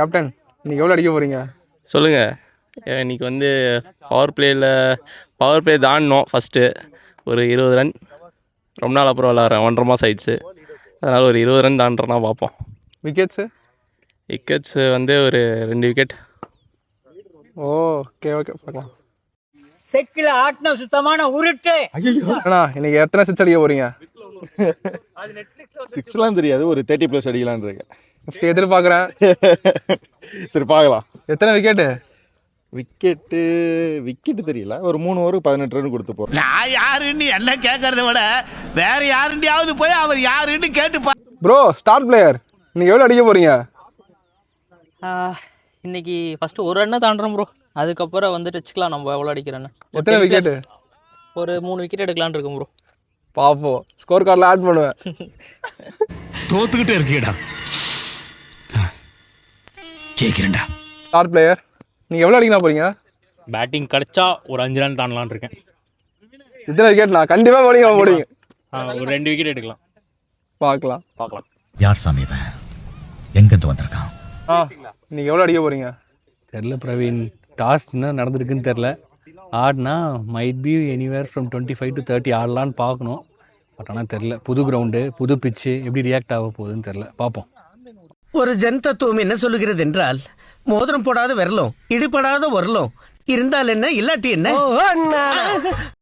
Captain இன்னைக்கு எவ்வளோ அடிக்க போறீங்க? சொல்லுங்கள். இன்றைக்கி வந்து பவர் பிளே தாண்டணும். ஃபஸ்ட்டு ஒரு 20 ரன். ரொம்ப நாள் அப்புறம் விளாட்றேன், 1.5 மாதம் ஆயிடுச்சு. அதனால் ஒரு 20 ரன் தாண்டுறேன்னா பார்ப்போம். விக்கெட்ஸு வந்து ஒரு 2 விக்கெட். ஓகே பார்க்கலாம். செக்கில் ஆட்டின சுத்தமான உருட்டு. அண்ணா இன்னைக்கு எத்தனை சிக்ஸ் அடிக்க போறீங்க? சிக்ஸ்லாம் தெரியாது, ஒரு 30+ அடிக்கலான்னு இருக்கேன். எதிர்பார்க்குறேன். சரி பார்க்கலாம். எத்தனை விக்கெட்டு? விக்கெட்டு தெரியல, ஒரு 3 ஓவருக்கு 18 ரன் கொடுத்து போகிறேன். நான் யாருன்னு என்ன கேட்கறத விட வேற யாருண்டியாவது போய் அவர் யாருன்னு கேட்டுப்பா. ப்ரோ ஸ்டார் பிளேயர் இன்னைக்கு எவ்வளோ அடிக்க போறீங்க? இன்னைக்கு ஃபஸ்ட்டு ஒரு ரன்னை தாண்டுறோம் ப்ரோ. அதுக்கப்புறம் வந்துட்டு வச்சுக்கலாம் நம்ம எவ்வளோ அடிக்கிறேன்னு. எத்தனை விக்கெட்டு? ஒரு 3 விக்கெட் எடுக்கலான்னு இருக்கும் ப்ரோ. பார்ப்போம், ஸ்கோர் கார்டில் ஆட் பண்ணுவேன். தோத்துக்கிட்டே இருக்கீடா, ஜெயிக்கிறேன்டா. ஸ்டார் பிளேயர் நீங்கள் எவ்வளோ அடிக்கலாம் போறீங்க? பேட்டிங் கிடச்சா ஒரு 5 ரன் தாண்டலான்னு இருக்கேன். எத்தனை விக்கெட்? நான் கண்டிப்பாக போடுவீங்க. ஒரு 2 விக்கெட் எடுக்கலாம். பார்க்கலாம். யார் சாமி இவன்? எங்கேருந்து வந்திருக்கான்? இன்னைக்கு எவ்வளோ அடிக்க போறீங்க? தெரில பிரவீன், டாஸ் என்ன நடந்திருக்குன்னு தெரில. ஆடினா might be anywhere from 25 to 30 ஆடலான்னு பார்க்கணும். பட் ஆனால் தெரில, புது கிரவுண்டு, புது பிச்சு, எப்படி ரியாக்ட் ஆக போகுதுன்னு தெரில, பார்ப்போம். ஒரு ஜன் தத்துவம் என்ன சொல்லுகிறது என்றால், மோதிரம் போடாத விரலும் இடிபடாத உரலும் இருந்தால் என்ன இல்லாட்டி என்ன.